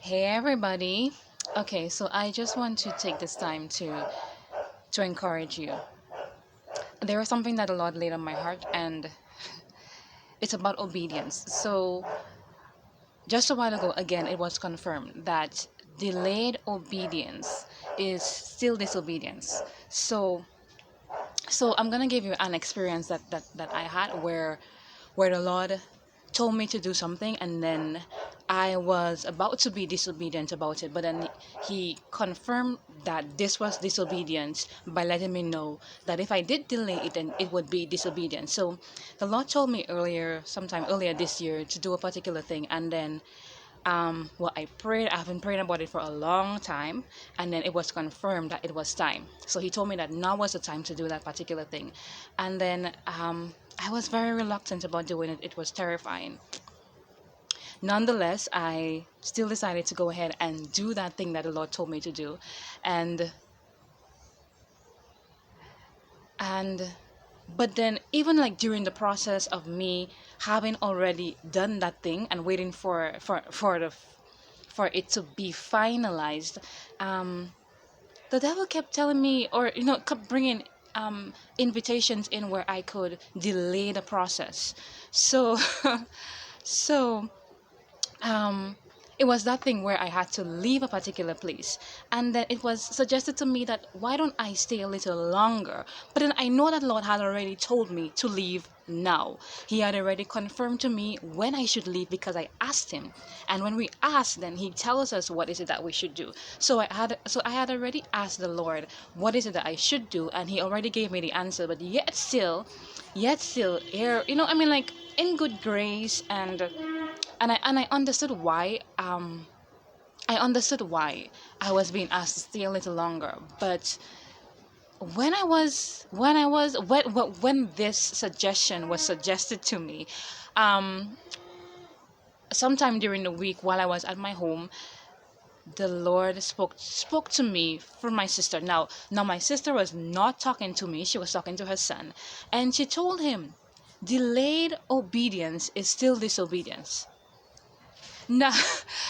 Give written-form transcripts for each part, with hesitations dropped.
Hey everybody. Okay, so I just want to take this time to encourage you. There is something that the Lord laid on my heart and it's about obedience. So just a while ago again it was confirmed that delayed obedience is still disobedience. So I'm gonna give you an experience that I had where the Lord told me to do something and then I was about to be disobedient about it, but then he confirmed that this was disobedience by letting me know that if I did delay it, then it would be disobedience. So the Lord told me sometime earlier this year, to do a particular thing, and then well, I prayed. I've been praying about it for a long time, and then it was confirmed that it was time. So he told me that now was the time to do that particular thing, and then I was very reluctant about doing it. It was terrifying. Nonetheless, I still decided to go ahead and do that thing that the Lord told me to do, and and but then even like during the process of me having already done that thing and waiting for it to be finalized, um, the devil kept telling me, or kept bringing invitations in where I could delay the process. So, so um, it was that thing where I had to leave a particular place, and then it was suggested to me that why don't I stay a little longer? But then I know that Lord had already told me to leave now. He had already confirmed to me when I should leave because I asked him, and when we ask, then He tells us what is it that we should do. So I had already asked the Lord what is it that I should do, and He already gave me the answer. But yet still, here, I mean, like in good grace and I understood why I was being asked to stay a little longer. But when this suggestion was suggested to me, um sometime during the week while I was at my home, the Lord spoke to me for my sister. Now my sister was not talking to me, she was talking to her son, and she told him, delayed obedience is still disobedience. No,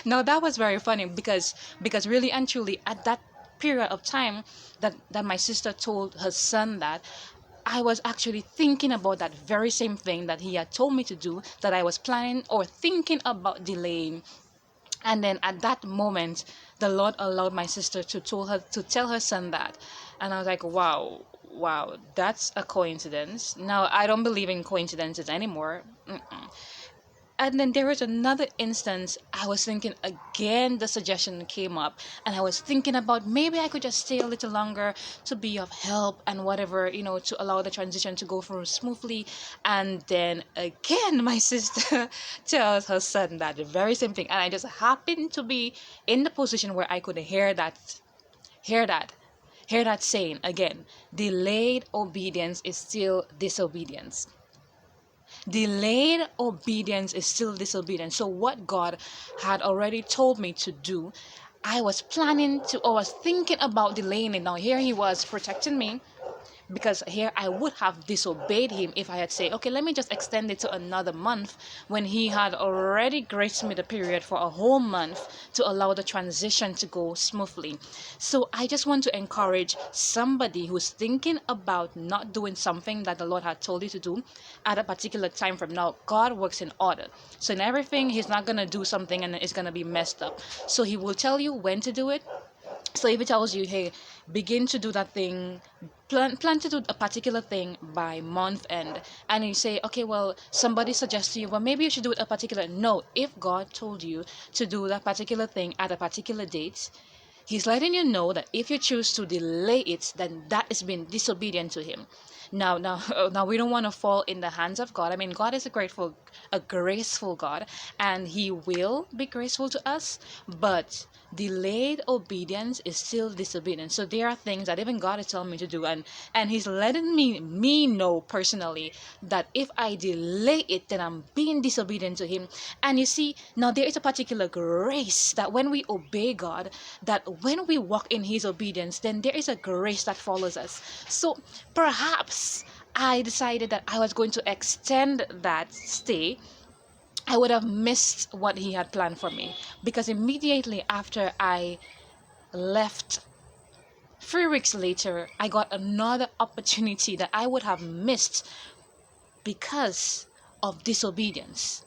no, that was very funny because really and truly at that period of time that my sister told her son that, I was actually thinking about that very same thing that he had told me to do, that I was planning or thinking about delaying. And then at that moment, the Lord allowed my sister to tell her son that, and I was like, wow, wow, that's a coincidence. Now I don't believe in coincidences anymore. Mm-mm. And then there was another instance, I was thinking again, the suggestion came up, and I was thinking about maybe I could just stay a little longer to be of help and whatever, to allow the transition to go through smoothly. And then again, my sister tells her son that very same thing. And I just happened to be in the position where I could hear that, hear that saying again, delayed obedience is still disobedience. Delayed obedience is still disobedience. So what God had already told me to do, I was thinking about delaying it. Now here He was protecting me, because here I would have disobeyed Him if I had said, okay, let me just extend it to another month, when He had already graced me the period for a whole month to allow the transition to go smoothly. So I just want to encourage somebody who's thinking about not doing something that the Lord had told you to do at a particular time from now. God works in order. So in everything, He's not going to do something and it's going to be messed up. So He will tell you when to do it. So if it tells you, hey, begin to do that thing, plan to do a particular thing by month end, and you say, okay, well, somebody suggests to you, well, maybe you should do it a particular. No, if God told you to do that particular thing at a particular date, He's letting you know that if you choose to delay it, then that is being disobedient to Him. Now, we don't want to fall in the hands of God. I mean, God is a graceful God, and He will be graceful to us. But delayed obedience is still disobedience. So there are things that even God is telling me to do, and He's letting me know personally that if I delay it, then I'm being disobedient to Him. And you see, now there is a particular grace that when we obey God, that when we walk in His obedience, then there is a grace that follows us. So perhaps I decided that I was going to extend that stay I would have missed what he had planned for me, because immediately after I left, 3 weeks later, I got another opportunity that I would have missed because of disobedience.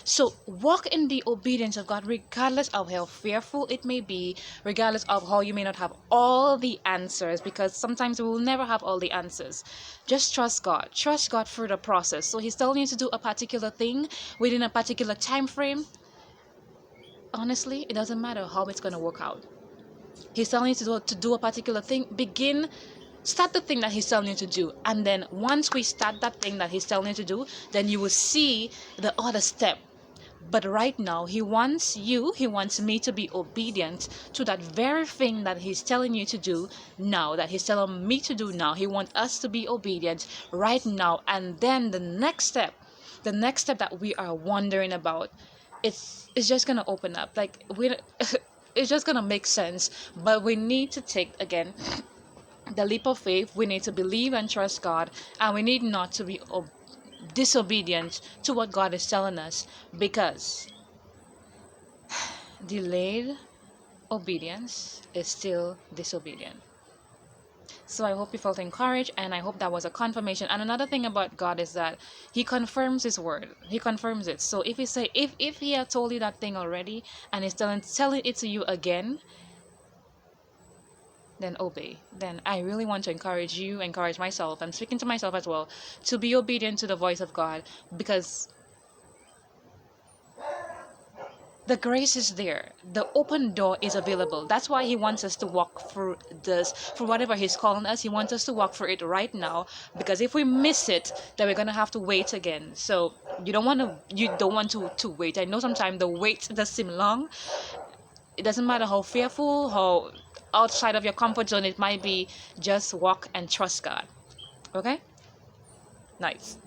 So walk in the obedience of God, regardless of how fearful it may be, regardless of how you may not have all the answers, because sometimes we will never have all the answers. Just trust God. Trust God through the process. So He's telling you to do a particular thing within a particular time frame. Honestly, it doesn't matter how it's going to work out. He's telling you to do a particular thing. Start the thing that he's telling you to do, and then once we start that thing that he's telling you to do, then you will see the other step. But right now, he wants me to be obedient to that very thing that he's telling you to do now, that he's telling me to do now. He wants us to be obedient right now. And then the next step that we are wondering about, it's just gonna open up. Like we, it's just gonna make sense. But we need to take again the leap of faith. We need to believe and trust God, and we need not to be disobedient to what God is telling us, because delayed obedience is still disobedient. So I hope you felt encouraged, and I hope that was a confirmation. And another thing about God is that He confirms His word. He confirms it. So if He had told you that thing already and He's telling it to you again, then obey. Then I really want to encourage myself. I'm speaking to myself as well, to be obedient to the voice of God, because the grace is there. The open door is available. That's why He wants us to walk through this, for whatever He's calling us. He wants us to walk through it right now, because if we miss it, then we're gonna have to wait again. So you don't want to wait. I know sometimes the wait does seem long. It doesn't matter how fearful, how outside of your comfort zone it might be. Just walk and trust God. Okay? Nice.